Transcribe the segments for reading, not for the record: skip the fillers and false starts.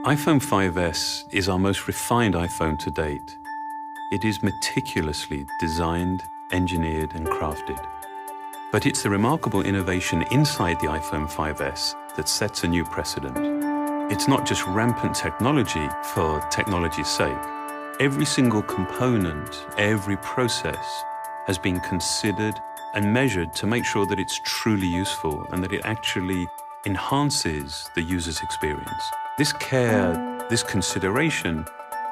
iPhone 5S is our most refined iPhone to date. It is meticulously designed, engineered, and crafted. But it's the remarkable innovation inside the iPhone 5S that sets a new precedent. It's not just rampant technology for technology's sake. Every single component, every process has been considered and measured to make sure that it's truly useful and that it actually enhances the user's experience. This care, this consideration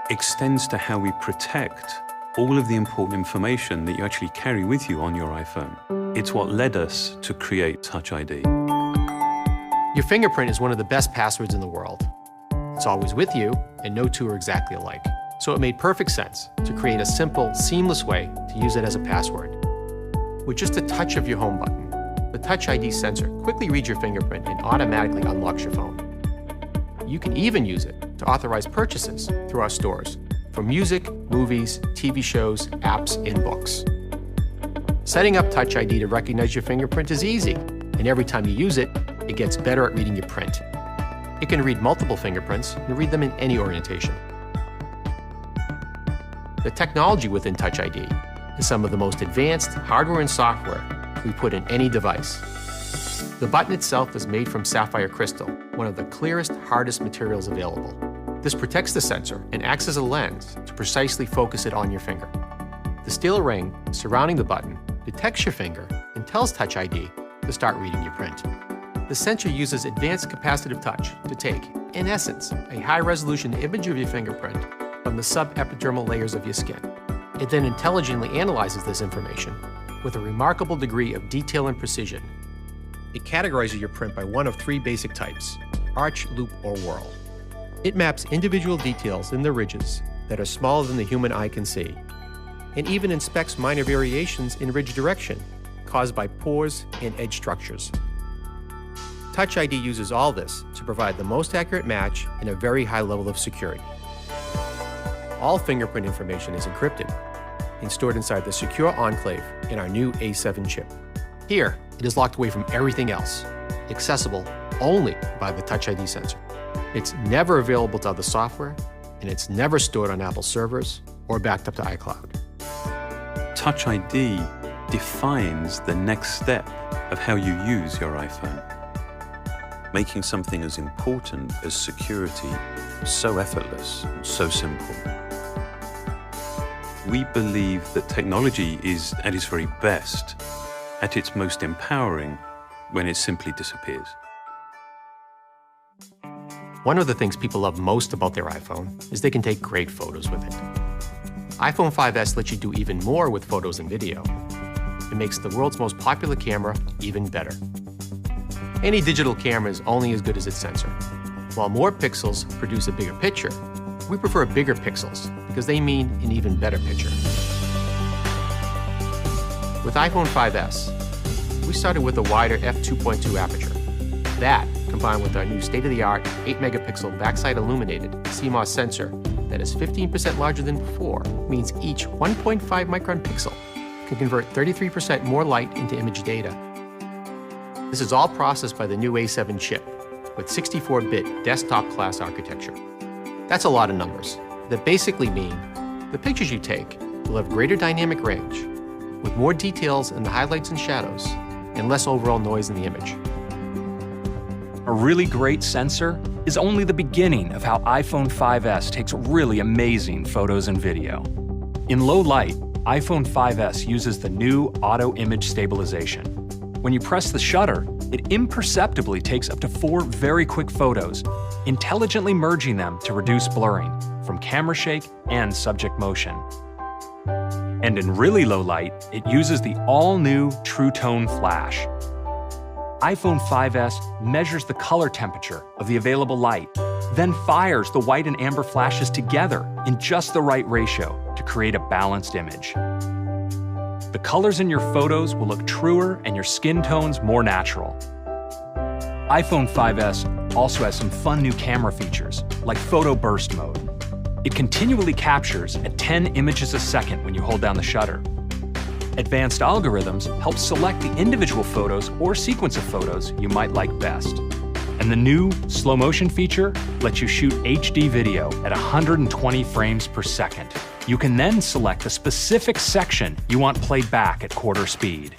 extends to how we protect all of the important information that you actually carry with you on your iPhone. It's what led us to create Touch ID. Your fingerprint is one of the best passwords in the world. It's always with you, and no two are exactly alike. So it made perfect sense to create a simple, seamless way to use it as a password. With just a touch of your home button, the Touch ID sensor quickly reads your fingerprint and automatically unlocks your phone. You can even use it to authorize purchases through our stores for music, movies, TV shows, apps, and books. Setting up Touch ID to recognize your fingerprint is easy, and every time you use it, it gets better at reading your print. It can read multiple fingerprints and read them in any orientation. The technology within Touch ID is some of the most advanced hardware and software we put in any device. The button itself is made from sapphire crystal, one of the clearest, hardest materials available. This protects the sensor and acts as a lens to precisely focus it on your finger. The steel ring surrounding the button detects your finger and tells Touch ID to start reading your print. The sensor uses advanced capacitive touch to take, in essence, a high-resolution image of your fingerprint from the subepidermal layers of your skin. It then intelligently analyzes this information with a remarkable degree of detail and precision. It categorizes your print by one of three basic types: arch, loop, or whorl. It maps individual details in the ridges that are smaller than the human eye can see, and even inspects minor variations in ridge direction caused by pores and edge structures. Touch ID uses all this to provide the most accurate match and a very high level of security. All fingerprint information is encrypted and stored inside the secure enclave in our new A7 chip. Here, it is locked away from everything else, accessible only by the Touch ID sensor. It's never available to other software, and it's never stored on Apple servers or backed up to iCloud. Touch ID defines the next step of how you use your iPhone, making something as important as security so effortless and so simple. We believe that technology is at its very best, at its most empowering, when it simply disappears. One of the things people love most about their iPhone is they can take great photos with it. iPhone 5S lets you do even more with photos and video. It makes the world's most popular camera even better. Any digital camera is only as good as its sensor. While more pixels produce a bigger picture, we prefer bigger pixels because they mean an even better picture. With iPhone 5S, we started with a wider f2.2 aperture. That, combined with our new state-of-the-art 8-megapixel backside illuminated CMOS sensor that is 15% larger than before, means each 1.5 micron pixel can convert 33% more light into image data. This is all processed by the new A7 chip with 64-bit desktop-class architecture. That's a lot of numbers that basically mean the pictures you take will have greater dynamic range, with more details in the highlights and shadows, and less overall noise in the image. A really great sensor is only the beginning of how iPhone 5S takes really amazing photos and video. In low light, iPhone 5S uses the new auto image stabilization. When you press the shutter, it imperceptibly takes up to 4 very quick photos, intelligently merging them to reduce blurring from camera shake and subject motion. And in really low light, it uses the all-new True Tone Flash. iPhone 5S measures the color temperature of the available light, then fires the white and amber flashes together in just the right ratio to create a balanced image. The colors in your photos will look truer and your skin tones more natural. iPhone 5S also has some fun new camera features, like photo burst mode. It continually captures at 10 images a second when you hold down the shutter. Advanced algorithms help select the individual photos or sequence of photos you might like best. And the new slow motion feature lets you shoot HD video at 120 frames per second. You can then select the specific section you want played back at quarter speed.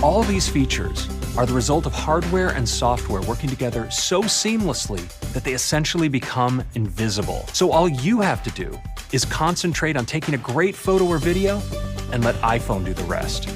All these features are the result of hardware and software working together so seamlessly that they essentially become invisible. So all you have to do is concentrate on taking a great photo or video and let iPhone do the rest.